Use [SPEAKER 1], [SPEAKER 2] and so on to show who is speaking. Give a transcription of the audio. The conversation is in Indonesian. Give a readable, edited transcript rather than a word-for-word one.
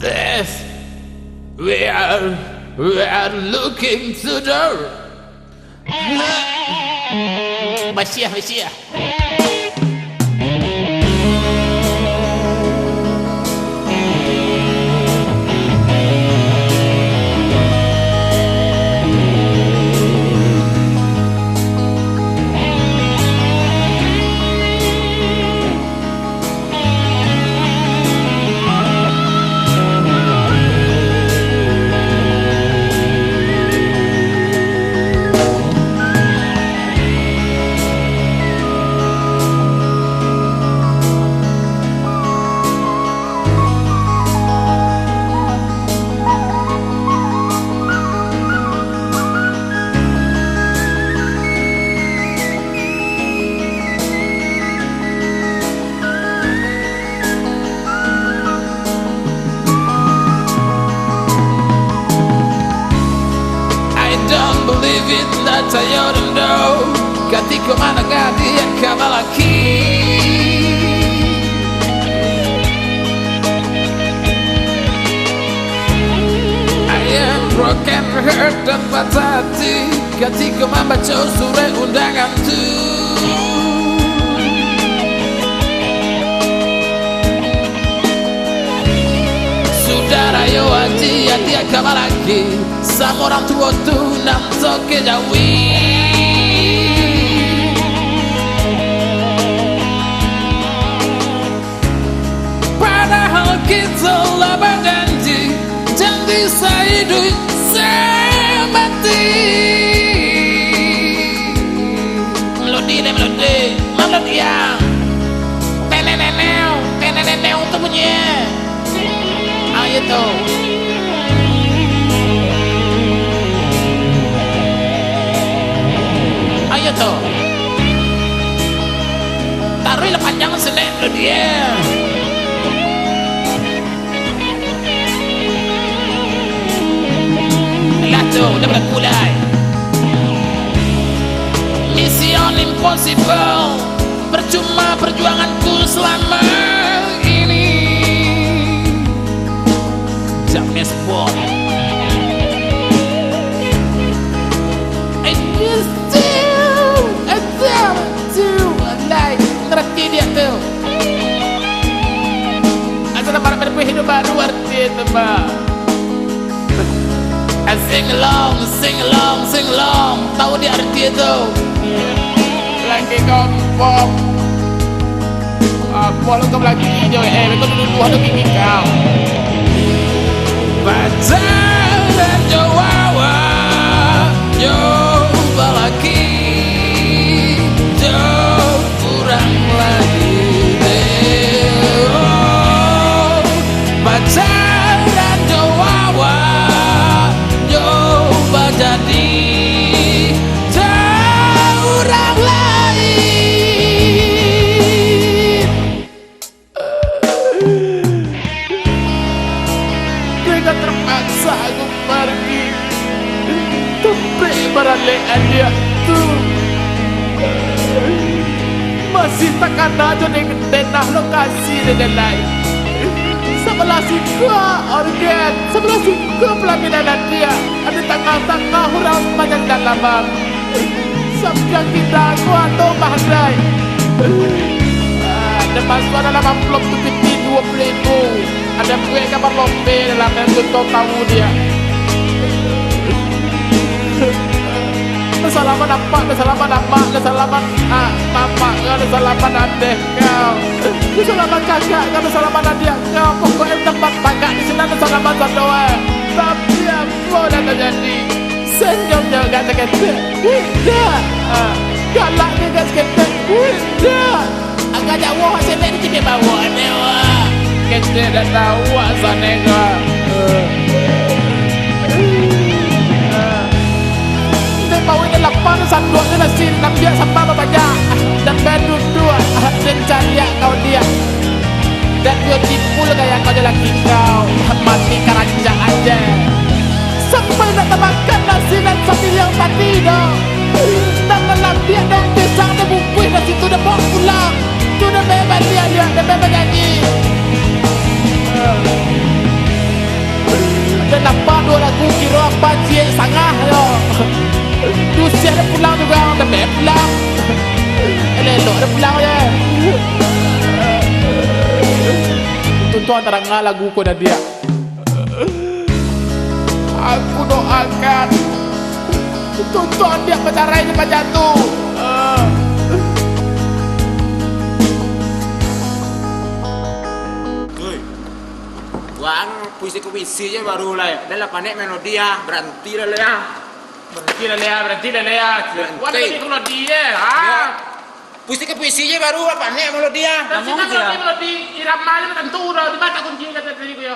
[SPEAKER 1] This we are looking to the Masih. Believe it, that I ought to know. Ketika mana dia kabar lagi. I am broken heart dan patah hati ketika membaca surat undangan tu. Saudara yo hati kabar lagi. Sama orang tua tu nak toke jawi. Padahal kita lah berjanji, janji sehidup semati. Melodi yang teneneneu tu bunyi. Ayo tu. Ayo tuh, taruhlah panjang selek lo dia. Lah tuh, udah mulai. Mission impossible, percuma perjuanganku selama ini. James Bond. Ngerti dia tuh. Asal para hidup baru arti itu pak. Sing along, tahu dia arti itu. Lagi kompom. Kalau kau lagi jauh, kau dulu ada gigi kau. Pacaran Jawa, coba lagi. Pacaran Jawa, coba jadi orang lain. Mereka terpaksa aku pergi, tapi beralehan dia tuh masih takkan aja dengan denah lokasi dan lain. Sebelah suka organ, sebelah suka pelaminan dia. Ada tengah-tengah orang banyak dalam. Sampai kita atau bahagia. Ada masuk dalam amplop tu piti 20,000. Ada kue kabar lombe dalam yang tu tahu dia. Salaman apa, salaman mama, salaman adek kau, salaman kakak, salaman adik kau. Pokoknya tempat tangga di sana salaman doa. Tapi apa dah terjadi? Senyumnya gak terketek, tidak. Galak dia gak terketek, tidak. Agak jauh hasil ni kita bawa dewa. Kita dah tahu sana kau. Mau ini lapan satu ni nasi nak dia sampai banyak dan baru dua dan cari kau dia dan dia tipu kayak kau lelaki kau mati keranjang aja sampai nak makan nasi dan sapi yang mati dah dan malam dia dong pisang dan bungkus nasi tu dah bawa pulang tu dah bebas dia dah bebas jadi Banjir sangat yo. Dusia dia pulang juga, dah beb pulang. Elok dia pulang je. Tuan terangkan lagu ku dah dia. Aku doakan tuan dia bercerai cepat jatuh.
[SPEAKER 2] Wang puisi je baru lah. Dah lah pandai melodi ya. Berhenti dah lah ya.
[SPEAKER 1] Berhenti dah ya. Wah ni melodi je.
[SPEAKER 2] Puisi je baru lah pandai melodi ya.
[SPEAKER 1] Tapi melodi irama dia tentu dah. Di mana kunci kata tadi ku ya.